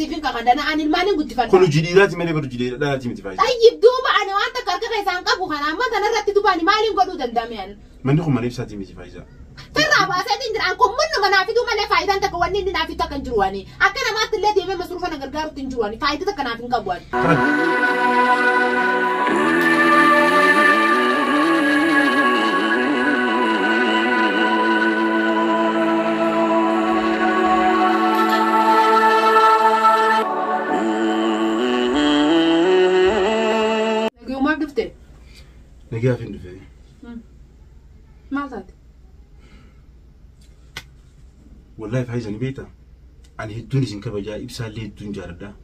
سيفين كقدنا عن الماني قلت فلان كل جديدات مالي برضو جديدات لا تيجي تفايز طيب دوبا أنا وأنت كركة كيسان كابو خنا ما أنا رتي دوباني مالي قدو دندامين منكم ما نفسها تيجي تفايزا ترى بس أنت عنكم من ما نافي دوما لا فايدة أنت كوني نافي تكنجرواني أكنا ما تلي دي من مصروف أنا قرقار تنجرواني فايدة كنا في كابوان نجيها فين دفعي؟ ما زاد والله فايزة نبيتا أنا هدوني سنكبا جاء إبسا لي هدون جاردا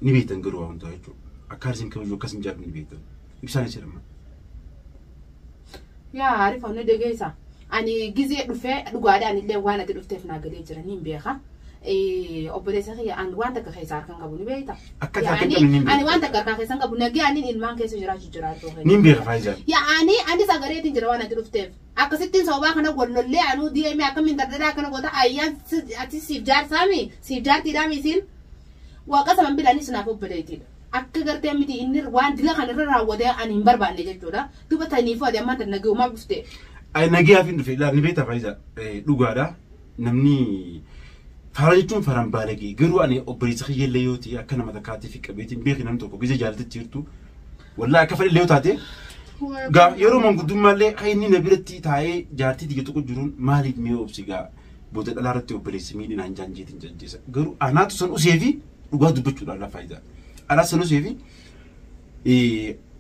نبيتا نقروا وانتو هيجو أكار سنكبا جو كاسم جارب نبيتا إبسا نشرما يا عارف أنا دقيسا أنا جزء دفع دقادا أنا اللي وانا تدفع في ناقلي جرانين بيخا operasi saya an wanta ka khaisar kan gabu ni beita yani ani wanta ka khaisar gabu na gi ani ilman kai sujura sujura to ni be khaisa ya ani sagare tin jira wana dirufte aka sittin so ba kana gollo le anu di me aka min dardada kana goda ayyan ati sibjar sami sibjar tidami sin wa qasam bilani suna fo bedaiti akka garte miti innir wan dila kana ra wada ani barba ne jejoda tuba tani fo de man na gi ma gufte ay nagi afin du fi la ni beita faisa dugada namni فارجتون فرام بالغي غيرو اني اوبريت خي ليوتي اكن ما تكاتي في كبيتي بيخي نمتو كو غيزه جالت تيرتو والله كفل ليوتاتي غا يرو من قدوم مالي خيني نبرتي تاي جارتي دي تو جورون مالك ميو اوبسيغا بوت دلارتي اوبريت ميدي نانجانجي تنجنجيس غيرو انا تو سن اوسيفي دغا دبچو لا فايدا انا سن اوسيفي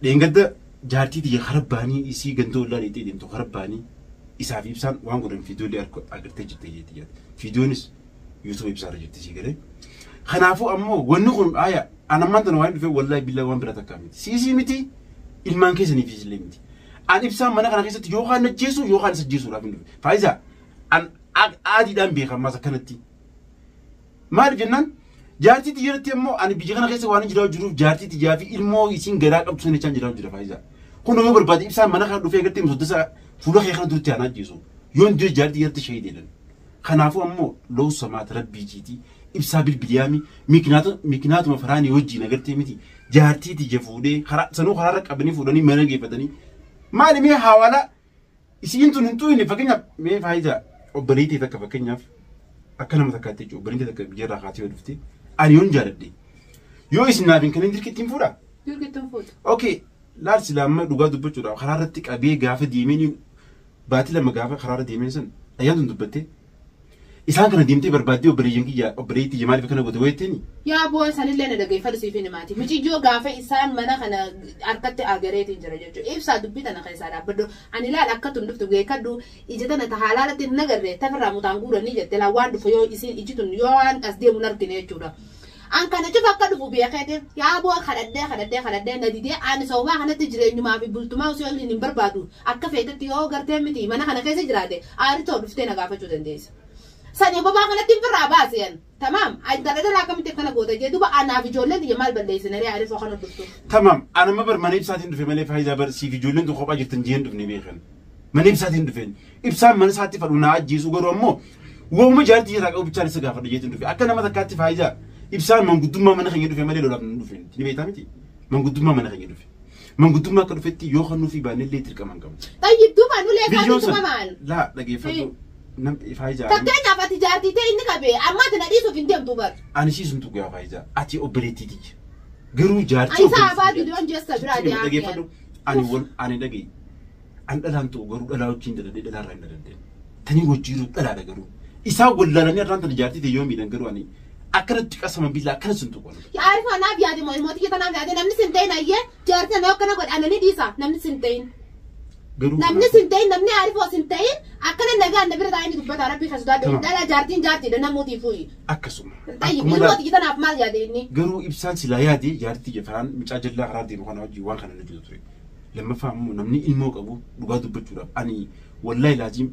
دينغد جارتي دي خرباني يسي غندو لا دي دي تو خرباني يسافي بسان وانغورن فيديو لي اركو اغرتي جتي فيديونس يوتيوب يبصار جبتي شيء كده خنافو أمو ونقول آية أنا ما أنت نوعين في والله بالله وان برا تكامل سيسي متي المان كيس نفيس اللي متي أنا إبسام ما نقدر كيس يوخان نجيسو يوخان سجيسو رافين فايزا أن عادي دام بيخا ما سكنتي ما رجعنا جارتي تجارتي أمو أنا بيجينا كيس وانا جراو جروف جارتي تجافي المو يسين جراك أبسوني كان جراو جرا فايزا كنا ما بربادي إبسام ما نقدر في كرتي مسدسة فلوخ يخلو دوتي أنا جيسو يون دو جارتي يرتي شيء ديلن خنافو أمو لو سمعت ربي جيتي إبسا بالبليامي ميكناتو مفراني وجي نغرتي متي جارتي تجفودي سنو خرارك أبني فودني مرنجي فتني ما لي مي حوالا إسينتو ننتويني فكينا مي فايدا أبريتي تكا فكينا أكنا متكاتي جو أبريتي تكا بجرا خاتي ودفتي أنا يون جاردي يو إسنا بين كنا ندير كتيم فورا أوكي لا سلام دوغا دوبتشو دا خرارتك أبي غافة ديميني باتي لما غافة خرارة ديمين سن أيان دوبتي إسان كنا ديمتي بربادي وبريجنكي يا أبريتي جمالي فكنا بدويتني يا أبو سالي لنا دقي فرسي فيني ماتي مشي جو غافة إسان منا خنا أركت أجريتي جرجو إيه صادق بيتنا خيسارا بدو أنا لا أركت ندفت جاي كدو إجتنا تحالات النجار تفرع متعنقورا نيجي تلا وان دفيو إسين إجتون يوان أسدي منارتين يجورا أن كان جفا كدو بيأكيد يا أبو خلده نديدي أنا سووا خنا تجري إنه ما في بلتما وسيول اللي نبربادو أكفيت تيو غرتي منا خنا كيس جراده أريتو دفتنا غافة جودن ديس ساني بابا خنا تنفر عباسين تمام أنت لا كم تكنا قوة جدوا أنا في جولن يمال بلديسنا ري أعرف خنا دكتور تمام أنا ما بر منيب ساعتين في منيب هاي زبر سي في جولن تو خبا جتن جين دفني بيخن منيب ساعتين دفن إبسام من ساعتي فرونا عجيز وقروا مو وهم جارتي يراك أو بتشاري سقافة جتن دفن أكنا ما ذكرت في هاي إبسام من قدوم ما من خير دفن مالي لولا من دفن تبي تامتي من قدوم ما من خير دفن من قدوم ما كانوا فتي يوخنوا في بان اللي تلك كمان كم طيب دوما نقول لك كمان لا دقيقة فلو نم فايزة تكتين أفتي جارتي تين نكبي أما تناديسو في ندم توبر أنا شيء سنتوك يا فايزة أتي أوبريتي دي غيرو جارتي أي ساعة دون جست برادي دقيقة فلو أنا دقيقة أنا الآن تو غيرو لا وجين ده لا رأينا ده تاني وجيرو لا ده غيرو إسحاق ولا لاني رانت الجارتي ده يومي ده غيرو أني أكرت قسما بالله أكرت سنتوك يا عارف أنا بيادي ما تيجي تنام بيادي نمني سنتين أيه جارتي أنا كنا قد أنا نديسا نمني سنتين نمني سنتين نمني عارفه سنتين أكنا نجا نبرد عيني دبّت عربي خشداد ده جارتين ده نموتي فوي أكسم طيب ما تيجي تنام مال ياديني غيرو إبسان سلايا دي جارتي جفران متأجل لا غرادي مخنا وجي وان خنا نجود تري لما فهموا نمني الموق أبو لقادو بتشورا أني والله لازم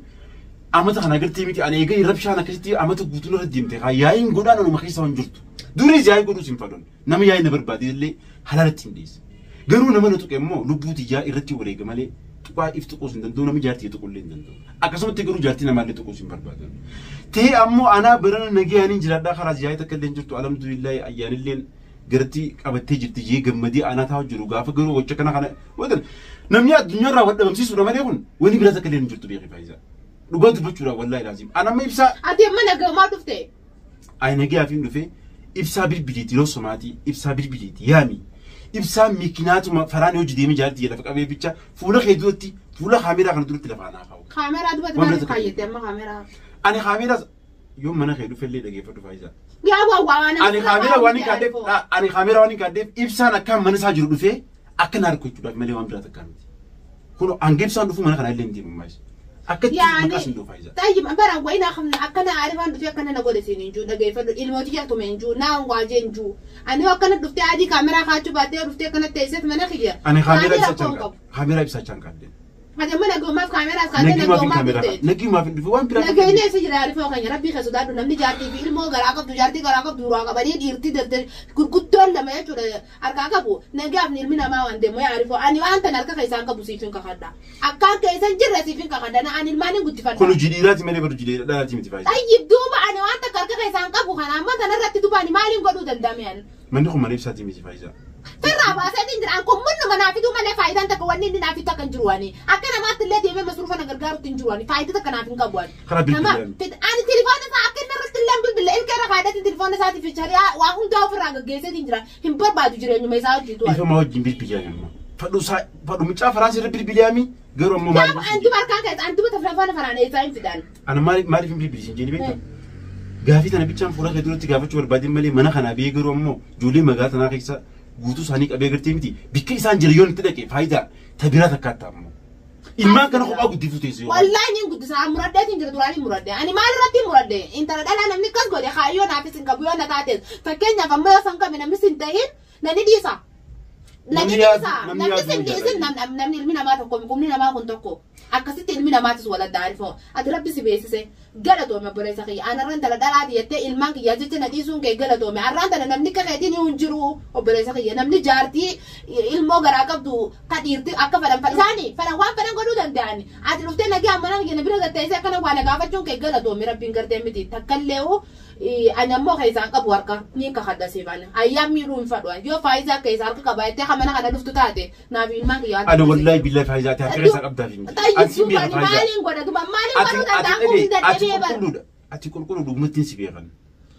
أمتى خنا قلت ميتي أنا يجي ربش أنا كشتي أمتى قلتلو رديمتي خايين قدان أنا مخيسة ونجرتو دوري زي قدو سينفادون نمي ياين نبر بادي اللي حلالة تنديس garuu nama na tuqe immoo lubbuuti yaa irratti wareega malee tuqaa if tuquus hin danda'u namni jaartii tuqullee hin danda'u akkasumatti garuu jaartii namaallee tuquus hin barbaadan ta'e ammoo anaa barana nagayaaniin jiraadhaa karaa ziyaayii takka illee jirtu alhamdulillahi ayyaanilleen gartii qabattee jirti jee gammadii anaa taa'u jiru gaafa garuu wacca kana wadan namni addunyaarraa wal dhabamsiisuudha malee kun wani biraa takka illee hin jirtu beekii faayidaa dhugaa dubbachuudha wallaahi laazim anamma ibsaa ati amma nagamaa dhufte ay nagayaafiin dhufe ibsaa bilbiliiti yoo somaatii ibsaa bilbiliiti yaami ibsaa miikinaatuma faraan hojii deemee jaartii jedha faqabee bicha fuula keeduutti fuula kaameraa kana duratti lafa anaa kaa'u kaameraa dubbatu maaliif kaayyette amma kaameraa ani kaameraa yoo mana kee dhufellee dhageeffadhu faayidaa yaa waan ani kaameraa waan kaaddeef ibsaan akka mana isaa jiru dhufee akka na argachuudhaaf malee waan biraa takkaa miti kun angeebsaan dhufu mana kana illee hin deemu maayis akka maqaa sin dhufa faayidaa tayyib bara wayna khamna akkana arifan dhufee akkana na godhe siin injuu dhageeffadhu ilmooti yaa tume injuu naan waajee injuu ani akkana dhuftee adii kaameraa kaachuu baattee dhuftee akkana teesseet mana kiyya ani kaameraa ibsachaan kaadde هذا من أقول ما في كاميرا كان نجي ما في الدفاع وين بلا نجي ناس يجري عارفه كان ربي خسودار دون نمني جارتي في المو غراقب جارتي غراقب دورا قبلي يرتي در كركتون لما يجور أركاكبو نجي أبني المنا ما عنده ما يعرفه أنا وأنت نركا كيسان كبو سيفين كخدا أكان كيسان جرى سيفين كخدا أنا عن الماني قلت فانا كل جديرات مالي برو جديرات لا تيجي تفايز طيب دوما أنا وأنت كركا كيسان كبو خنا ما تنرتي دوباني مالي قدو دندامين من دخل مالي بساتي ميجي فايزة ترى باسات إن أنكم منو منافذو ما له فائدة أنت كوني إن نافذ تكنجرواني أكنا ما تلي ديمه مصروف أنا غرغار تنجرواني فائدة تكنافين كبوان تمام أنا تليفون سا أكنا رستلم بالله إلك أنا فائدة تليفون ساتي في شارع وأهم داو فرانغ جيسة تنجرا هم بربادو جري إنه ميزاو جدوان إذا ما هو جنبي بيجاني فدو متشاف فرانسي ربي بيليامي غير ما لا أنتو مركان كذا أنتو بتفرفان فرانة إيساين فدان أنا مالي في بيجي جيني بيتا غافي تنا بيتشام فورا كدورة تغافي شوار بعدين مالي منا خنا بيجرو أمو جولي مغات أنا كيسا guutuu isaanii qabee gartee miti bikka isaan jira yoo itti dhaqe faayidaa tabira takkaata ammoo ilmaan kana kophaa guddiftu teessee wallahi ni guddisa muraddeetiin jira duraanii muradde ani maal irratti muradde intala dhalaa namni kas godhe kaayyoo naafis hin qabu yoo na taates fakkeenyaaf ammoo yoo san qabe namni sin ta'in nani dhiisa namni sin dhiisin namni ilmi namaa tokko qubni namaa kun tokko akkasitti ilmi namaatis wala daarifoo ati rabbi si beeksise galatoome boleessa kiyya anarraan tala dhalaati jettee ilmaan kiyyaa jecha na dhiisuun kee galatoome arraan tala namni kakeetiin hin jiru obboleessa kiyya namni jaartii ilmoo garaa qabdu ka dhiirti akka fedhan isaanii fedhan waan fedhan godhuu danda'ani ati dhuftee nagee ammana kiyya na bira gatteessee akkana waa na gaafachuun kee galatoome rabbiin gartee miti takkallee ani ammoo keessaan qabu harka ni ka haddasiifan ayyaam miidhuu hin fadhu yoo faayidaa keessa harka qabaatee hamana kana dhuftu taate naaf ilmaan kiyyaa ada wallahi billahi faayidaa ta'e keessa qabdaa fi ansi biya faayidaa maaliin godhatu maaliin godhuu danda'u hin dadhabee ati qulqullu dhugumatti si beekan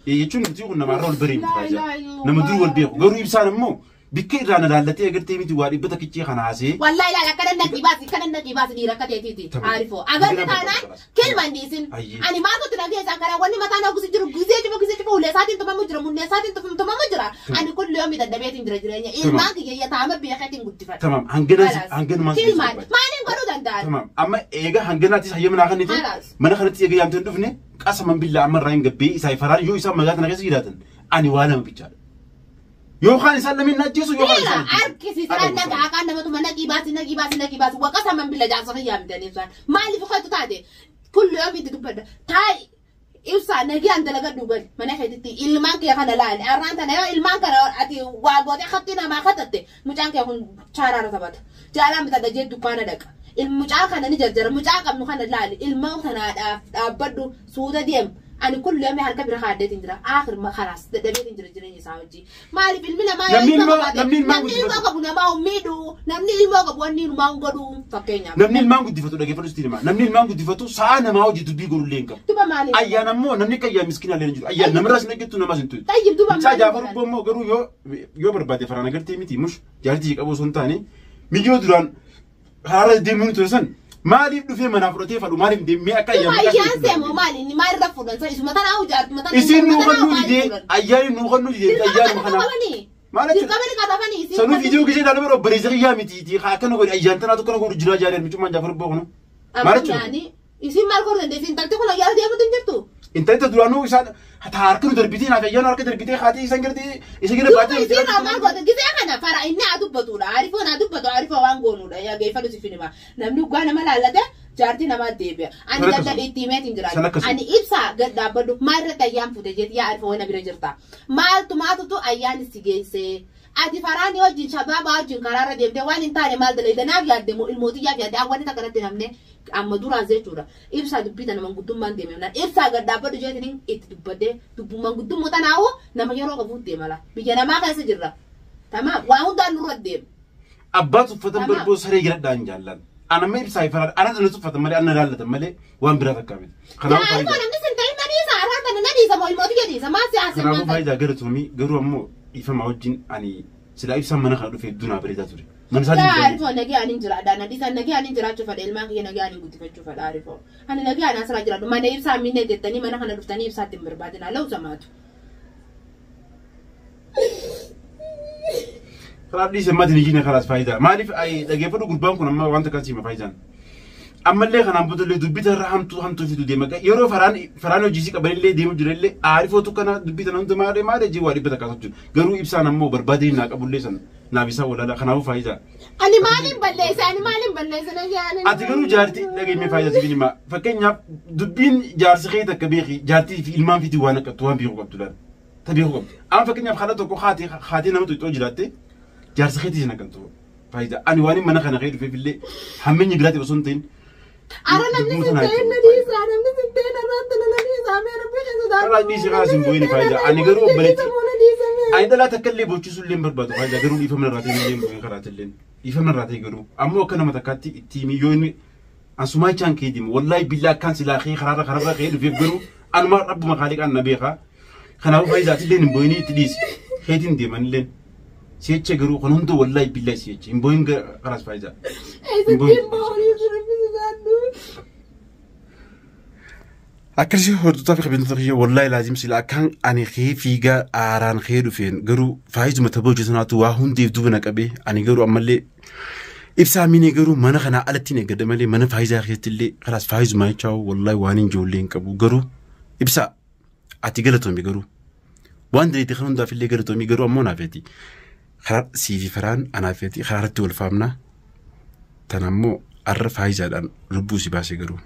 jechuun nuti kun namarraa wal baree miti faayidaa nama dur wal beeku garuu ibsaan immoo bikka irraa na laallatee agartee miti waa dhibbata kiccee kana haasee wallahi laala kana naqi baasi dhiira kateetiiti aarifoo agarri taanaan kelman dhiisin ani maal gotti nageessaa karaa wanni mataan ogusi jiru gizee cufa ulee isaatiin tumamu jira munnee isaatiin tumamu jira ani kulli yoomi dadhabeetiin jira jireenya ilmaan kiyya taama beekatiin guddifata tamam hanganumaan kelman maaliin godhuu danda'an tamam amma eega hanganaatis hayyamnaa kaniti mana kanatti eega yaamteen dhufne qasaman billaa amma irraa hin gabbee isaa faraan yoo isaan magaalaa kana keessa jiraatan ani waa nama bichaadha يوخان يسلم من نجيسو يوخان يسلم أركسي سلام نجا كان نمتو نجي باس وقسم من بالله جالس خيام دني إنسان ما اللي في خيط تادي كل يوم يتدبر تاي إنسان نجي عند لقى دوبل ما نحيد تي إلمان كي خنا لان أرانت أنا إلمان كنا أتي واقعد خطينا ما خطت مجان كي هون شارع رتبت جالام بتدجى دكانة دك المجان خنا نجزر مجان كم نخنا لان إلمان خنا بدو سودا ديم أنا كل يوم هالك برخادة تندرا آخر ما خلاص تدبي تندرا جريني ساوجي ما أعرف المنا ما نمني ما قبنا ما أميدو نمني ما قبواني ما أنقدو فكينيا نمني ما قد دفتو لقي فلوس تيرما نمني ما قد دفتو ساعة ما وجدت بيقولوا لينكم تبى مالي أيانا مو نمني كيا مسكين على نجوا أيانا نمرس نجتو نماز انتو طيب تبى مالي جافر بومو قالوا يو بربادي فرانا قلتي ميتي مش جارتي أبو سنتاني ميجو دران هذا ديمون توسن مالي في منافرتي فلو مالي دي مي أكايا ما يانسمو مالي ني ما يرفض إنسان إسمه مثلا أو جارت مثلا يصير نوخنو دي أيام نوخنو دي أيام مخنا مالك كمان كذا سنو فيديو كذي دالو برو بريزيا ميتي تي خاكنو قول أيام تنا تكنو قول جرا جارين ميتو ما جافر بوخنو مالك يعني يصير مالكور دندي سين تلتي كنا يا دي أبو تنجرتو انت تدرانو إنسان هتاركنو دربيتين هذا يانو أركض دربيتين خاتي إنسان كده بعدين يصير مالكور دندي كذا أنا فرا إني أدوب بطولة عارفه وان قولوا يا جاي فلوس فينما نمنو قانا ملا لده جارتي نما ديبه أنا قد الإتيمات إنجرا أنا إبسا قد دابدو مرة أيام فوتجت يا عارفه وين برجرتا مال توماتو تو أيام سيجيسه ati farani wajjin shababa wajjin karaarra deemtee waan hin taane maal dalee danaaf yaadde moo ilmootii yaadde awwanni takkanatti namne amma duraan jechuudha ibsaa dubbii tana manguddummaan deemee ibsaa gad dhaabbadhu jeetiin itti dubbadde dubbummaan guddummoo tanaawu nama yeroo qabuut deemala biyya namaa keessa jirra tamaam waan hundaan nurra deemu. Abbaatu uffatan barboo saree giradhaan jaallan. Ana ma ibsaa ifaraa ana dhanu uffatan malee ana laallatan malee waan biraa fakkaate. Kanaafuu faayidaa. Namni sin ta'in nadiisa araata nadiisa moo ilmootii gadiisa maal siyaasa. Kanaafuu faayidaa garatuumi garuu ammoo ifama wajjin ani sila ibsaan mana kana dhufee dunaa bareedaa ture. Man sadi. Arifon nagee ani jira adaan nadiisa nagee ani jiraachuu fadha ilmaan kiyya nagee ani guddifachuu fadha arifon. Ani nagee ani asirraa jiraadhu mana ibsaa minne jettanii mana kana dhuftanii ibsaatti hin barbaadina lawsamaatu. Kalaadhi semmati ni jine kalaas faayidaa. Maaliif dhageeffadhu gurbaan kun amma wanta kan siima faayidaan. Ammallee kanaan boodallee dubbita irraa hamtuu fidu deema. Yeroo faraan hojiisii qabanillee deemu jirallee aarifootu kana dubbita namni maadee jii waa dhibbata kaasatu jiru. Garuu ibsaan ammoo barbaadee naa qabullee san naaf isaa walaala kanaafuu faayidaa. Ani maaliin balleessa nagaanii. Ati garuu jaartii dhageeffamee faayidaa sibiin himaa. Fakkeenyaaf dubbiin jaarsi kee takka beeki jaartii fi ilmaan fitii waan akkattu waan beekuu qabdu laala. Ta beekuu qabdu. Amma fakkeenyaaf haala tokko haatee nama tokko jiraatte jaarsi keetii sana kan ta'u faayidaa. Ani waan mana kana kee dhufeef illee hammeenyi biraatti osoo hin ta'in. Ara namni sinteen nadiisa namni sinteen irratti nadiisa meera biqiltuu Kala dhiisii kana simbooni faayidaa. Ani garuu obbaleetti. Ani dhalaa takka illee boochisuu illee barbaadu faayidaa garuu dhiifamna irraa ta'e illee boochisuu karaatti illee dhiifamna irraa ta'e garuu ammoo akka nama takkaatti itti miyoonni asumaachaan kee deemu wallaahi billaa akkaan silaa kee karaarra kee dhufeef garuu anuma rabbuma kaaliqaan na beekaa kanaafuu faayidaati illee hin booyinii itti dhiisi keetiin deeman illee si'echa garuu kan hunduu wallaahi billaa si'echa hin booyin karaas faayidaa. Akkasii hordoftoota fi qabeenyota kiyya wallaahi laazim sila akkaan ani kee fiigaa aaraan kee dhufeen garuu faayiduma tapha hojjetanaatu waa hundeef duuba na qabee ani garuu ammallee ibsaa miinee garuu mana kanaa alatti hin eeggada malee mana faayidaa keessatti illee kalaas faayiduma jechaa wallaahi waan hin ijoollee hin qabu garuu ibsaa ati galatoomi garuu waan daleete kan hundaaf illee galatoomi garuu ammoo naafeeti karaa siifi faraan anaafeeti karaa irratti wal faamnaa tan ammoo arra faayidaadhaan lubbuu si baasee garuu.